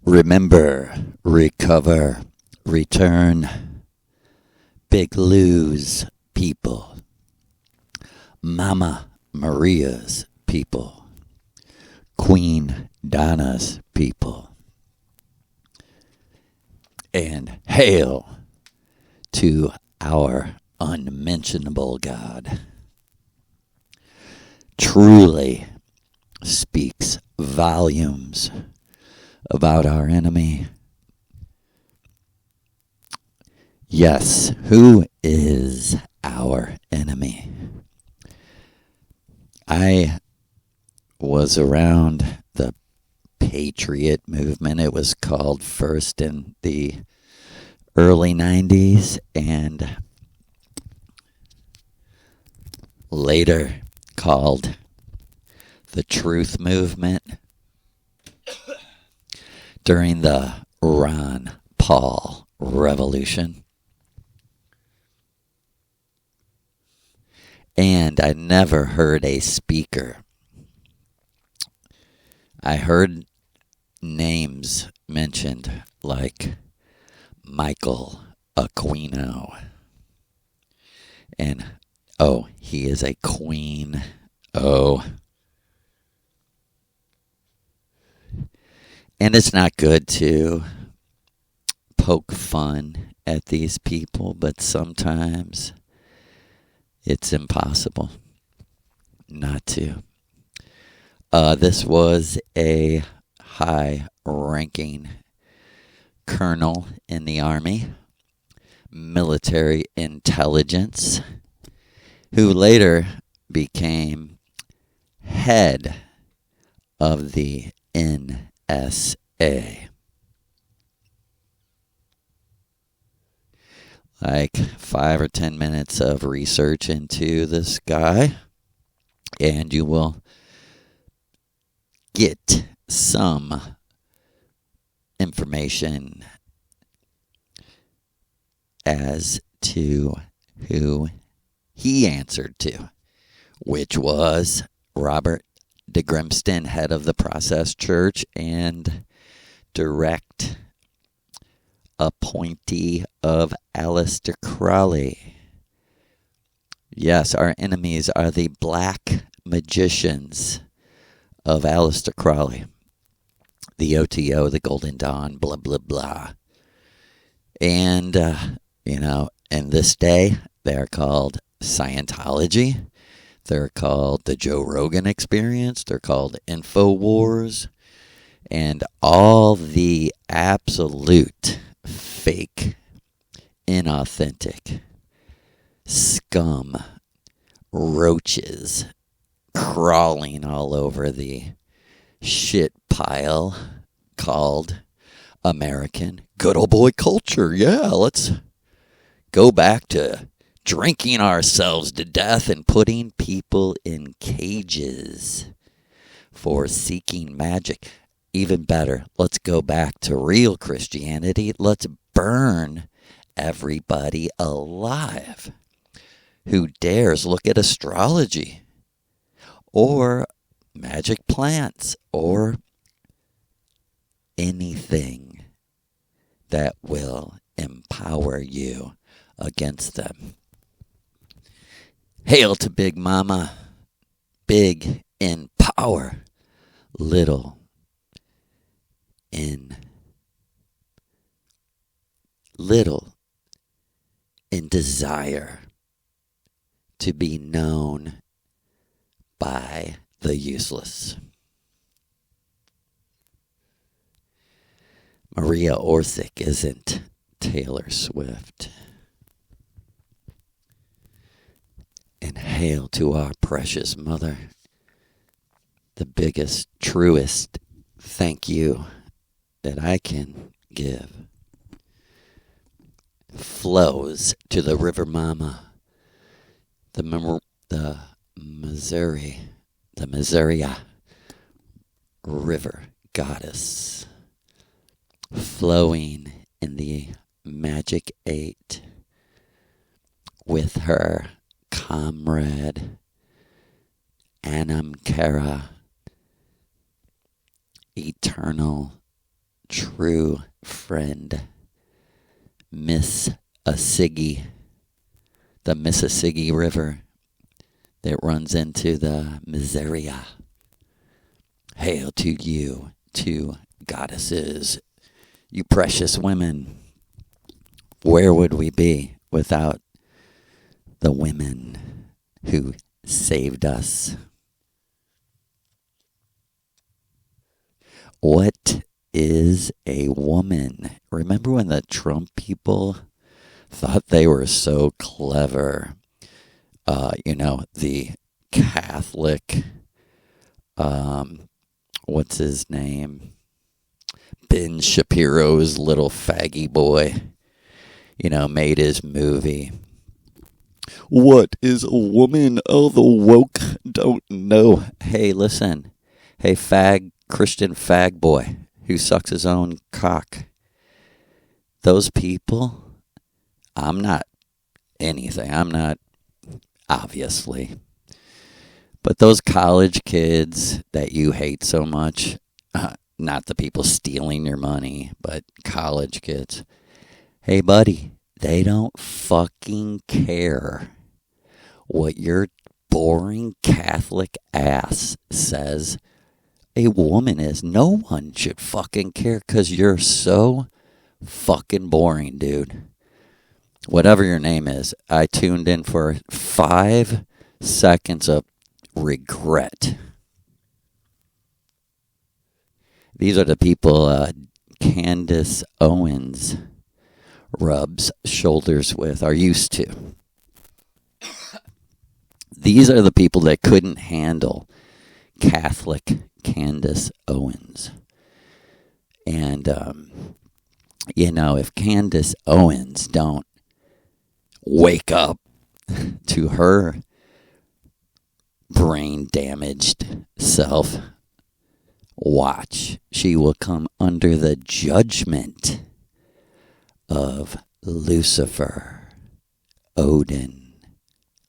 Remember, recover, return, big lose people, Mama Maria's people, Queen Donna's people, and hail to our unmentionable God. Truly speaks volumes about our enemy. Yes, who is our enemy? I was around the Patriot movement. It was called first in the early 90s and later called the Truth Movement during the Ron Paul Revolution. And I never heard a speaker. I heard names mentioned like Michael Aquino. And, oh, he is a queen. Oh. And it's not good to poke fun at these people, but sometimes it's impossible not to. This was a high-ranking colonel in the Army, military intelligence, who later became head of the NSA. Like 5 or 10 minutes of research into this guy, and you will get some information as to who he answered to, which was Robert de Grimston, head of the Process Church and direct appointee of Aleister Crowley. Yes, our enemies are the black magicians of Aleister Crowley. The OTO, the Golden Dawn, blah, blah, blah. And, in this day, they're called Scientology. They're called the Joe Rogan Experience. They're called InfoWars. And all the absolute fake, inauthentic, scum, roaches crawling all over the shit pile called American good old boy culture. Yeah, let's go back to drinking ourselves to death and putting people in cages for seeking magic. Even better, let's go back to real Christianity. Let's burn everybody alive who dares look at astrology or magic plants or anything that will empower you against them. Hail to Big Mama, big in power, little in desire to be known by the useless. Maria Orsic isn't Taylor Swift. And hail to our precious mother, the biggest, truest thank you that I can give flows to the River Mama, the Missouri River Goddess, flowing in the Magic 8 with her comrade Anam Cara, eternal true friend, Miss Asigi, the Mississippi River that runs into the Missouri. Hail to you, two goddesses, you precious women. Where would we be without the women who saved us? What is a woman? Remember when the Trump people thought they were so clever? The Catholic, what's his name? Ben Shapiro's little faggy boy, made his movie. What is a woman? Oh, the woke don't know. Hey, listen. Hey, Christian fag boy who sucks his own cock. Those people, I'm not anything. I'm not, obviously. But those college kids that you hate so much, not the people stealing your money, but college kids. Hey, buddy, they don't fucking care what your boring Catholic ass says a woman is. No one should fucking care because you're so fucking boring, dude. Whatever your name is, I tuned in for 5 seconds of regret. These are the people Candace Owens rubs shoulders with, are used to. These are the people that couldn't handle Catholic Candace Owens. And, if Candace Owens don't wake up to her brain-damaged self, watch. She will come under the judgment of Lucifer, Odin,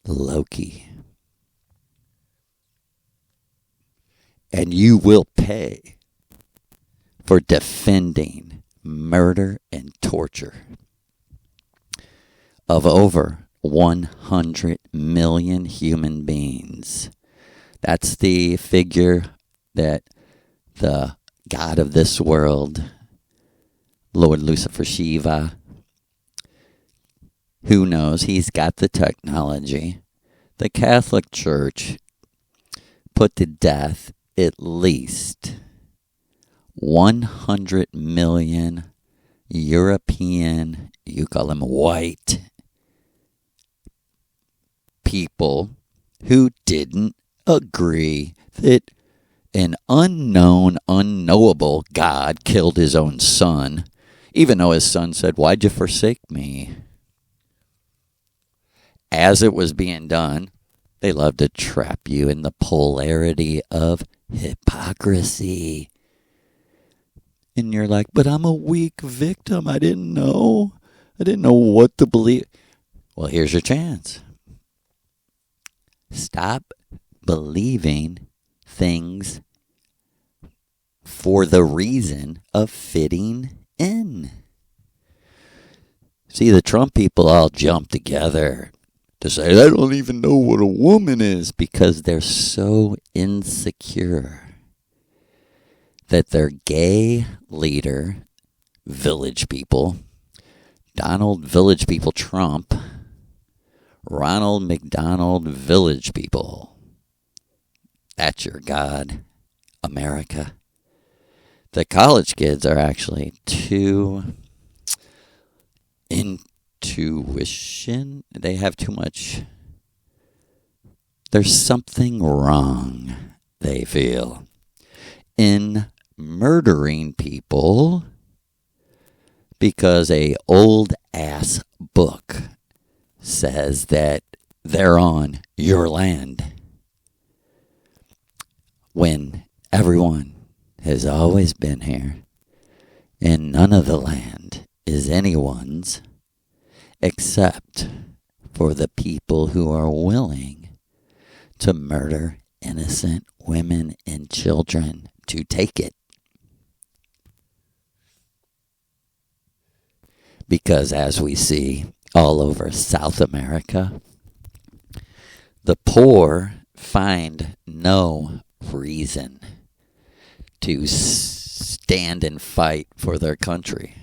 Loki. And you will pay for defending murder and torture of over 100 million human beings. That's the figure that the god of this world, Lord Lucifer Shiva, who knows, he's got the technology. The Catholic Church put to death at least 100 million European, you call them white, people who didn't agree that an unknown, unknowable God killed his own son, even though his son said, "Why'd you forsake me?" As it was being done, they love to trap you in the polarity of hypocrisy. And you're like, but I'm a weak victim. I didn't know. I didn't know what to believe. Well, here's your chance. Stop believing things for the reason of fitting in. See, the Trump people all jump together to say, I don't even know what a woman is, because they're so insecure that their gay leader, Village People, Donald Village People Trump, Ronald McDonald Village People, that's your God, America. The college kids are actually too intuition. They have too much. There's something wrong, they feel, in murdering people because a old ass book says that they're on your land, when everyone has always been here and none of the land is anyone's except for the people who are willing to murder innocent women and children to take it. Because as we see all over South America, the poor find no reason to stand and fight for their country.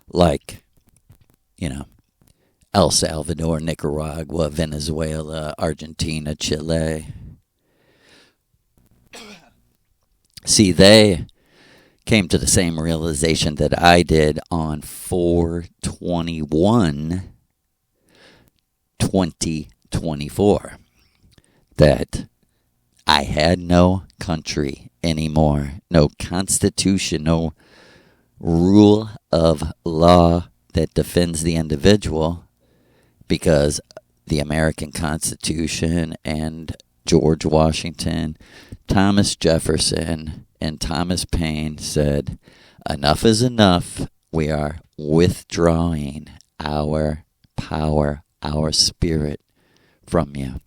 Like, El Salvador, Nicaragua, Venezuela, Argentina, Chile. See, they came to the same realization that I did on 4/21/2024, that I had no country anymore, no constitution, no rule of law that defends the individual, because the American Constitution and George Washington, Thomas Jefferson, and Thomas Paine said, enough is enough. We are withdrawing our power, our spirit from you.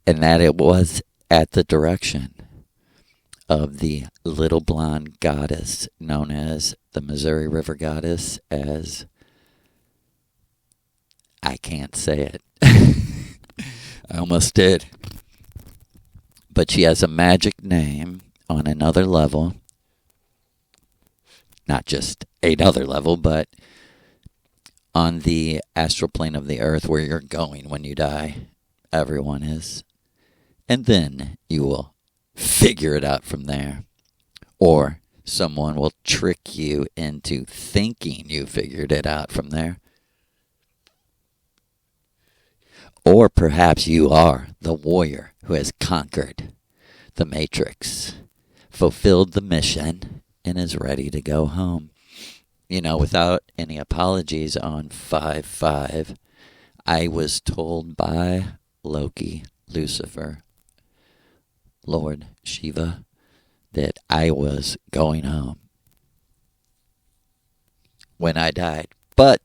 And that it was at the direction of the little blonde goddess known as the Missouri River Goddess, as I can't say it. I almost did. But she has a magic name on another level. Not just another level, but on the astral plane of the earth where you're going when you die. Everyone is. And then you will figure it out from there. Or someone will trick you into thinking you figured it out from there. Or perhaps you are the warrior who has conquered the matrix, fulfilled the mission, and is ready to go home. Without any apologies, on 5/5, I was told by Loki, Lucifer, Lord Shiva, that I was going home when I died. But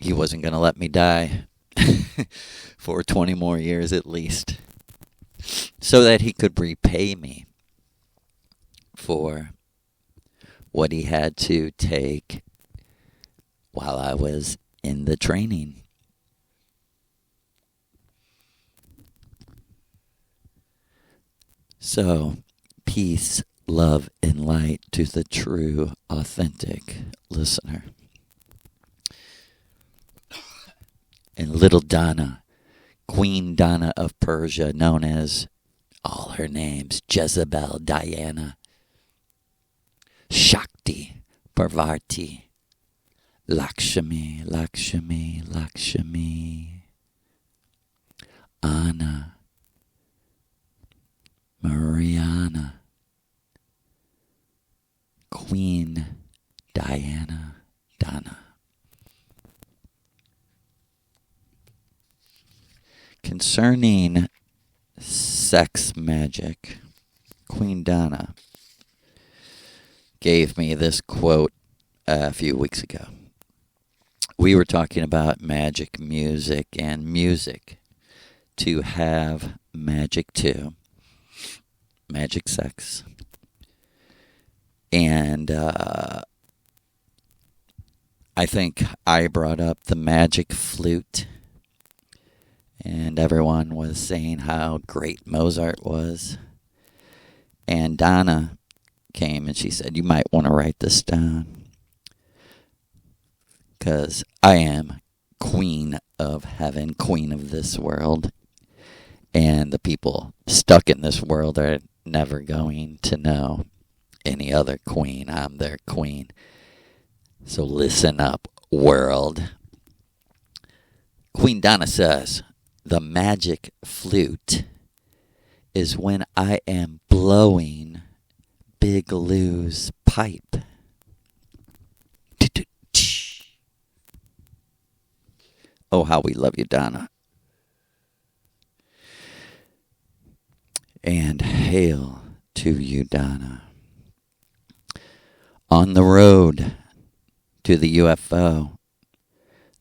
he wasn't going to let me die for 20 more years at least, so that he could repay me for what he had to take while I was in the training. So, peace, love, and light to the true, authentic listener. And little Donna, Queen Donna of Persia, known as all her names, Jezebel, Diana, Shakti, Parvati, Lakshmi, Lakshmi, Lakshmi, Anna, Mariana, Queen Diana, Donna. Concerning sex magic, Queen Donna gave me this quote a few weeks ago. We were talking about magic music and music to have magic too, magic sex. And I think I brought up the magic flute. And everyone was saying how great Mozart was. And Donna came and she said, you might want to write this down, because I am queen of heaven, queen of this world. And the people stuck in this world are never going to know any other queen. I'm their queen. So listen up, world. Queen Donna says, the magic flute is when I am blowing Big Lou's pipe. Oh, how we love you, Donna. And hail to you, Donna. On the road to the UFO,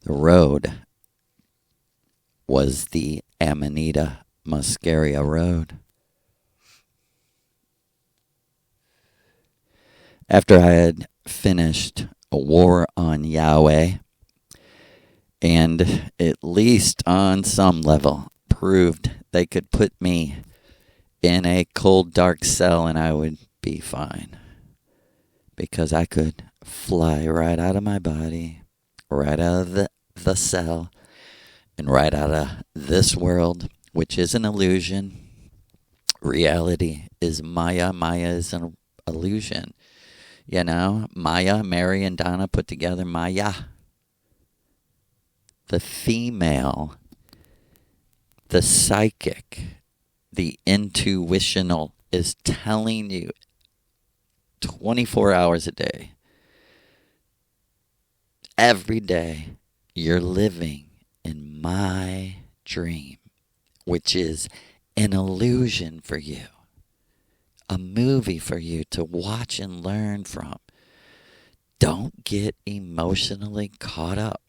the road was the Amanita Muscaria Road. after I had finished a war on Yahweh, and at least on some level proved they could put me in a cold, dark cell and I would be fine. Because I could fly right out of my body, right out of the cell, and right out of this world, which is an illusion. Reality is Maya. Maya is an illusion. You know, Maya, Mary, and Donna put together Maya. The female, the psychic, the intuitional is telling you 24 hours a day, every day, you're living in my dream, which is an illusion for you, a movie for you to watch and learn from. Don't get emotionally caught up,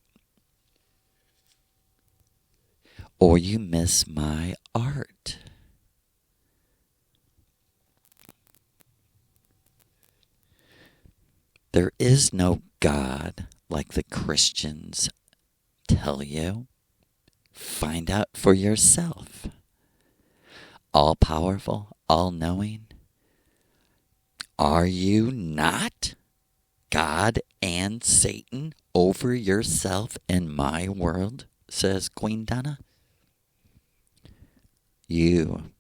or you miss my art. There is no God like the Christians tell you. Find out for yourself. All powerful, all knowing. Are you not God and Satan over yourself in my world, says Queen Donna? You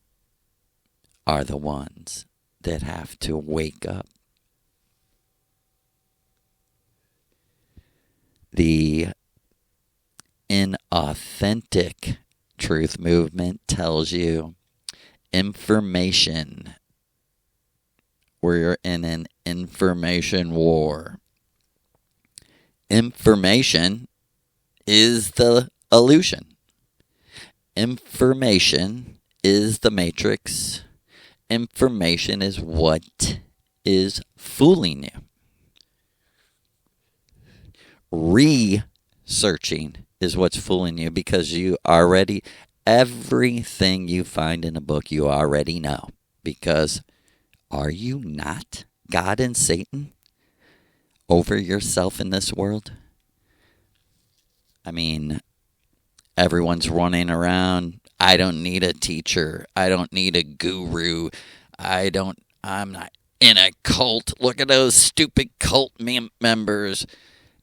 are the ones that have to wake up. The inauthentic truth movement tells you information. We're in an information war. Information is the illusion. Information is the matrix. Information is what is fooling you. Researching is what's fooling you because you already, everything you find in a book you already know. Because are you not God and Satan over yourself in this world? I mean, everyone's running around. I don't need a teacher. I don't need a guru. I'm not in a cult. Look at those stupid cult members.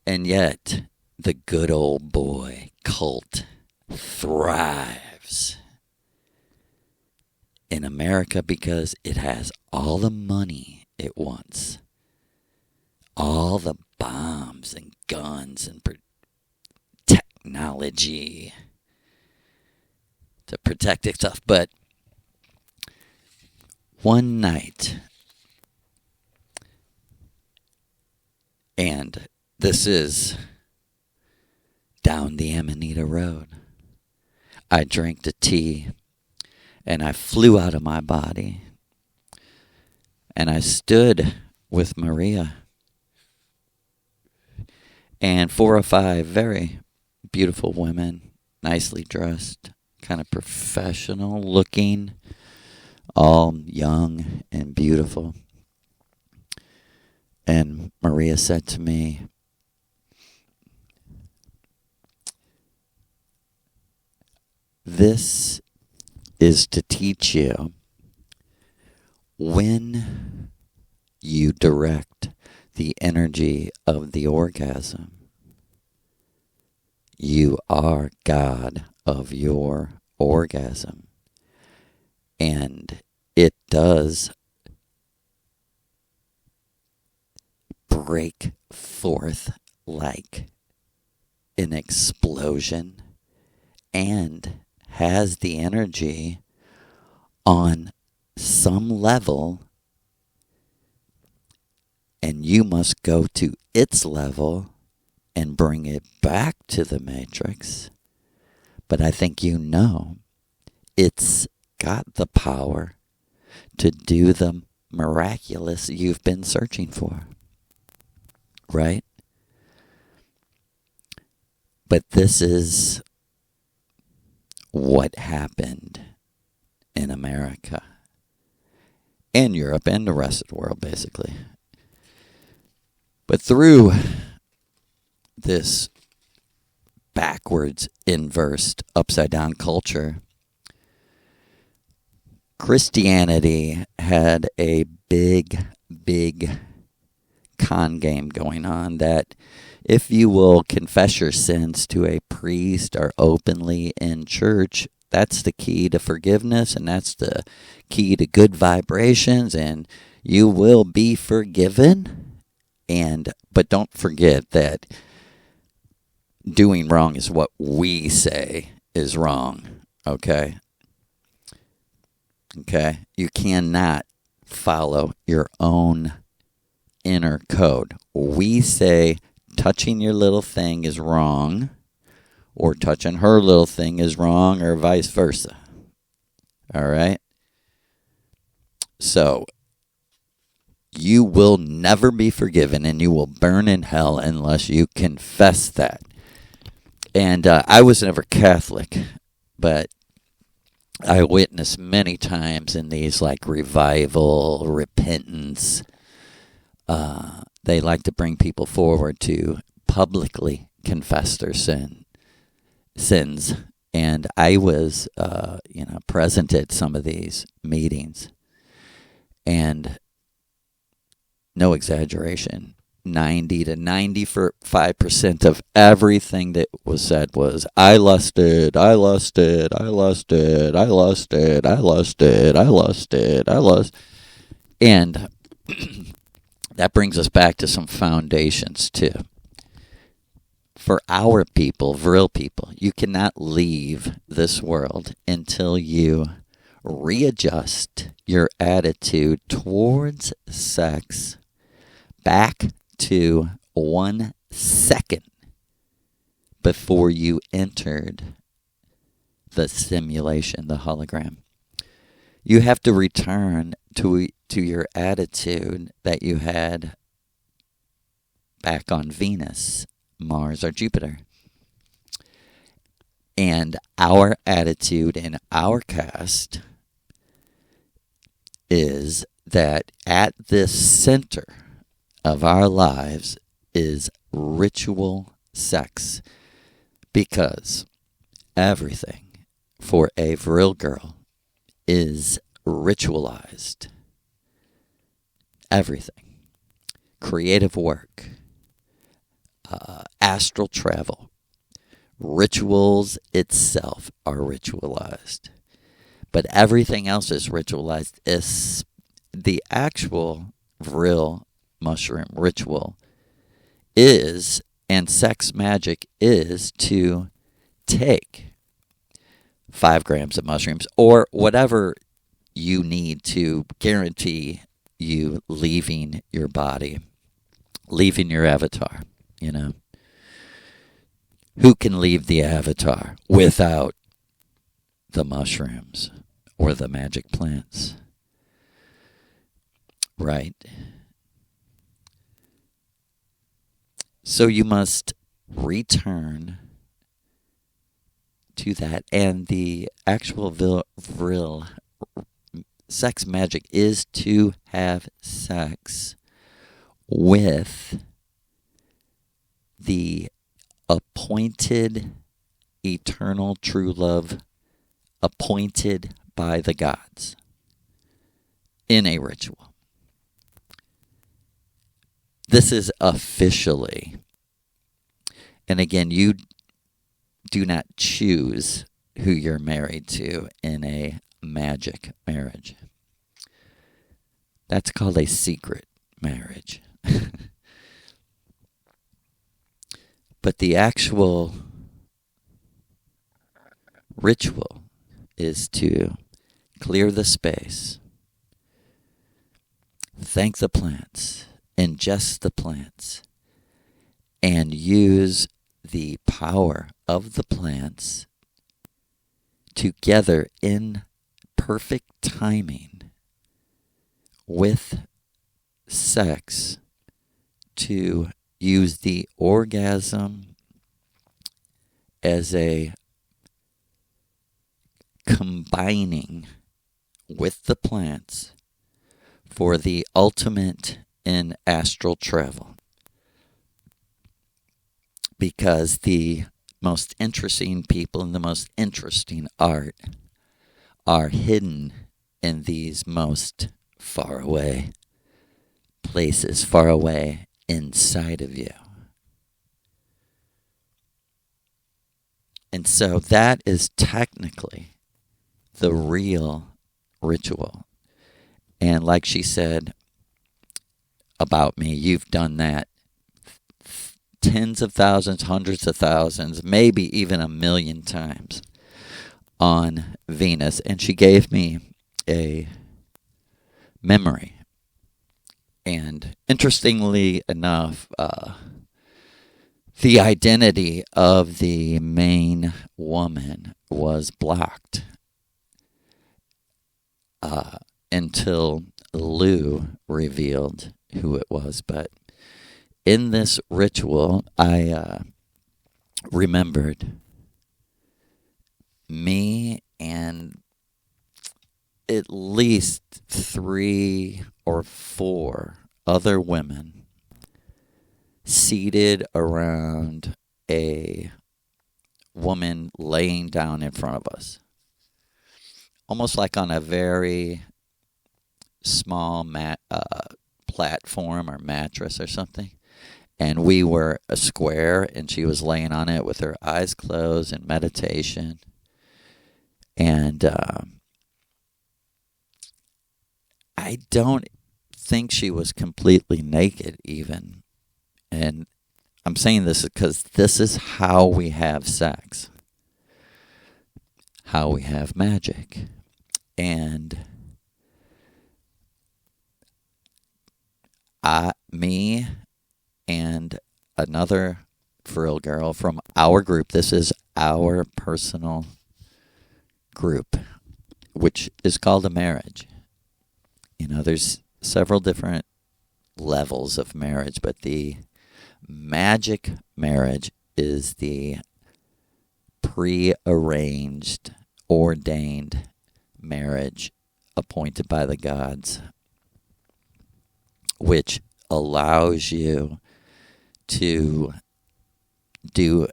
And yet, the good old boy cult thrives in America because it has all the money it wants. All the bombs and guns and technology to protect itself. But one night, and this is down the Amanita Road, I drank the tea and I flew out of my body. And I stood with Maria and 4 or 5 very beautiful women, nicely dressed, kind of professional looking, all young and beautiful. And Maria said to me, "This is to teach you when you direct the energy of the orgasm, you are God of your orgasm. And it does break forth like an explosion and has the energy on some level, and you must go to its level and bring it back to the matrix. But I think you know it's got the power to do the miraculous you've been searching for, right? But this is what happened in America and Europe and the rest of the world, basically. But through this backwards, inversed, upside down culture, Christianity had a big con game going on that if you will confess your sins to a priest or openly in church, that's the key to forgiveness, and that's the key to good vibrations, and you will be forgiven. But don't forget that doing wrong is what we say is wrong. Okay? Okay? You cannot follow your own inner code. We say touching your little thing is wrong, or touching her little thing is wrong, or vice versa. All right? So, you will never be forgiven, and you will burn in hell unless you confess that. And I was never Catholic, but I witnessed many times in these like revival, repentance. They like to bring people forward to publicly confess their sins. And I was, present at some of these meetings. And no exaggeration, 90 to 95% of everything that was said was, I lusted. And that brings us back to some foundations too. For our people, Vril people, you cannot leave this world until you readjust your attitude towards sex back to 1 second before you entered the simulation, the hologram. You have to return to your attitude that you had back on Venus, Mars, or Jupiter. And our attitude in our caste is that at this center of our lives is ritual sex, because everything for a Vril girl is ritualized. Everything. Creative work, astral travel, rituals itself are ritualized. But everything else is ritualized. The actual Vril mushroom ritual is, and sex magic is, to take 5 grams of mushrooms or whatever you need to guarantee you leaving your body, leaving your avatar, Who can leave the avatar without the mushrooms or the magic plants? Right? So you must return to that. And the actual Vril sex magic is to have sex with the appointed eternal true love, appointed by the gods in a ritual. This is officially, and again, you do not choose who you're married to in a magic marriage. That's called a secret marriage. But the actual ritual is to clear the space, thank the plants, ingest the plants, and use the power of the plants together in perfect timing with sex to use the orgasm as a combining with the plants for the ultimate in astral travel. because the most interesting people and the most interesting art are hidden in these most far away places, far away inside of you. And so that is technically the real ritual. And like she said about me, you've done that tens of thousands, hundreds of thousands, maybe even 1,000,000 times on Venus. And she gave me a memory. And interestingly enough, the identity of the main woman was blocked until Lou revealed who it was. But in this ritual, I remembered me and at least 3 or 4 other women seated around a woman laying down in front of us, almost like on a very small platform or mattress or something. And we were a square, and she was laying on it with her eyes closed in meditation. And I don't think she was completely naked even. And I'm saying this because this is how we have sex, how we have magic. And me and another Vril girl from our group, this is our personal group, which is called a marriage. You know, there's several different levels of marriage, but the magic marriage is the pre-arranged, ordained marriage appointed by the gods, which allows you to do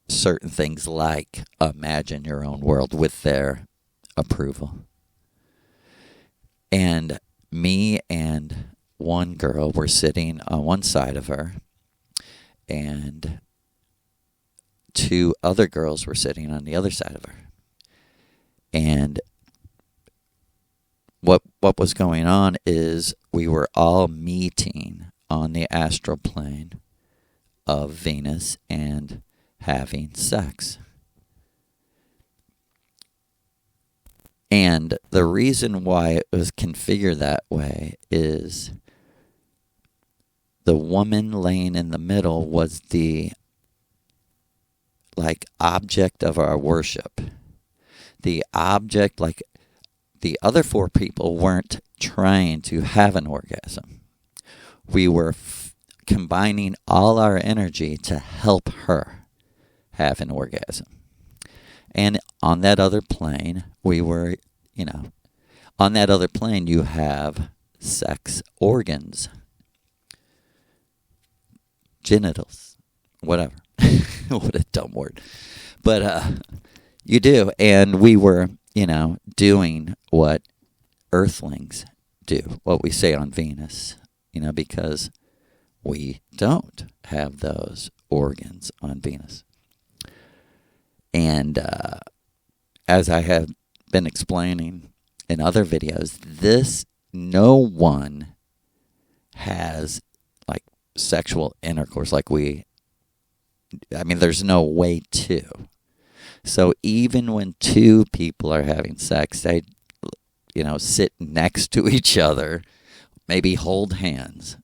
certain things like imagine your own world with their approval. And me and one girl were sitting on one side of her, and 2 other girls were sitting on the other side of her. And what was going on is we were all meeting on the astral plane of Venus and having sex. And the reason why it was configured that way is the woman laying in the middle was the object of our worship. The object, like the other 4 people weren't trying to have an orgasm. We were combining all our energy to help her have an orgasm. And on that other plane, we were, on that other plane you have sex organs, genitals, whatever. What a dumb word. But you do. And we were, doing what earthlings do, what we say on Venus, because we don't have those organs on Venus. And as I have been explaining in other videos, no one has sexual intercourse like there's no way to. So even when 2 people are having sex, they, sit next to each other, maybe hold hands.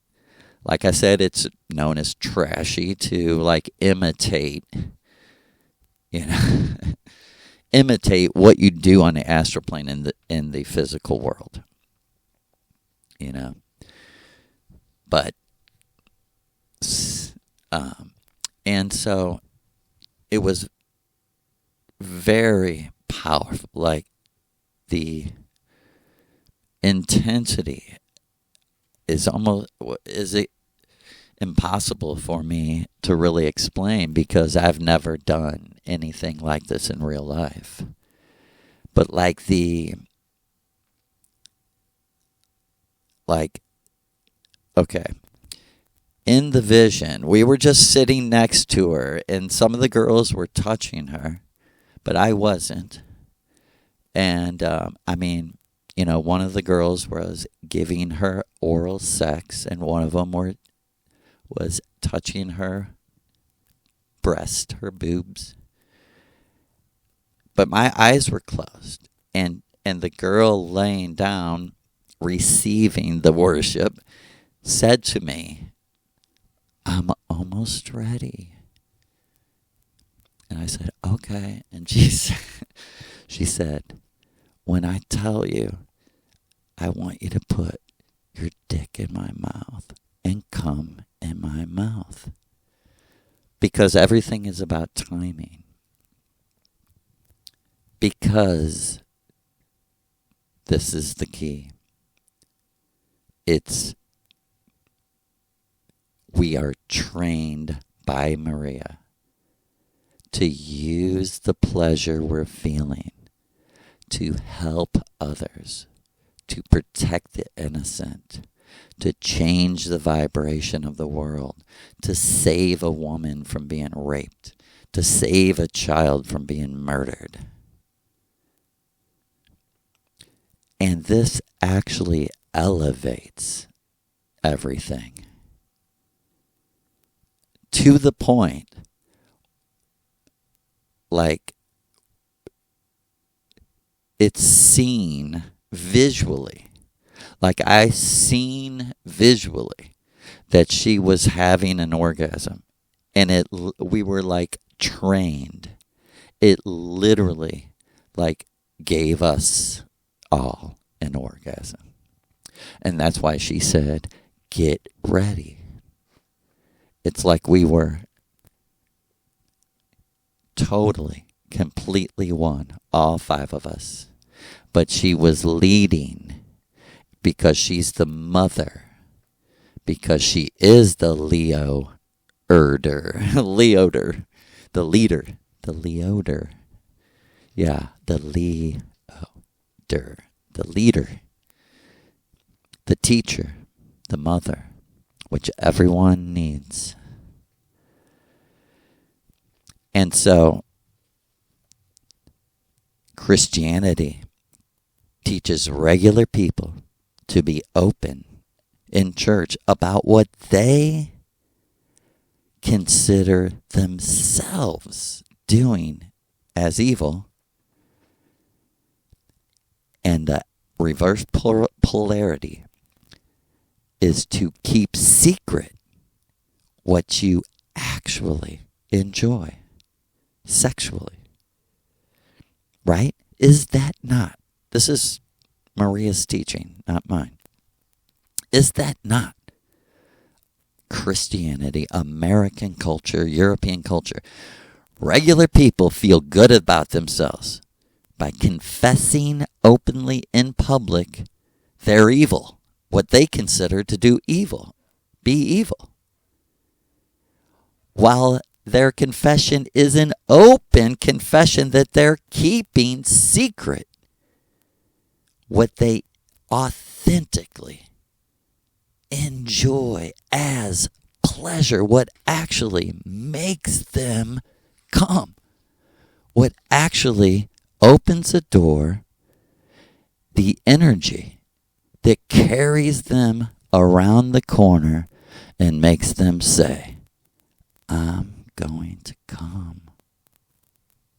Like I said, it's known as trashy to imitate, imitate what you do on the astral plane in the physical world. But and so it was very powerful. The intensity is impossible for me to really explain because I've never done anything like this in real life. But okay, in the vision, we were just sitting next to her, and some of the girls were touching her, but I wasn't. And, one of the girls was giving her oral sex, and one of them was touching her breast, her boobs. But my eyes were closed, and the girl laying down, receiving the worship, said to me, "I'm almost ready." And I said, "Okay." And she said, "When I tell you, I want you to put your dick in my mouth and come in my mouth." Because everything is about timing. Because this is the key. We are trained by Maria to use the pleasure we're feeling to help others, to protect the innocent, to change the vibration of the world, to save a woman from being raped, to save a child from being murdered. And this actually elevates everything to the point, it's seen visually. I seen visually that she was having an orgasm, and we were trained. It literally gave us all an orgasm. And that's why she said, "Get ready." It's like we were totally, completely one, all five of us. But she was leading because she's the mother, because she is the leader, the leader. Yeah, the leader, the teacher, the mother, which everyone needs. And so, Christianity teaches regular people to be open in church about what they consider themselves doing as evil. And the reverse polarity is to keep secret what you actually enjoy sexually. Right? Is that not? This is Maria's teaching, not mine. Is that not Christianity, American culture, European culture? Regular people feel good about themselves by confessing openly in public they're evil, what they consider to do evil, be evil. While their confession is an open confession that they're keeping secret what they authentically enjoy as pleasure, what actually makes them come, what actually opens a door, the energy that carries them around the corner and makes them say, "I'm going to come."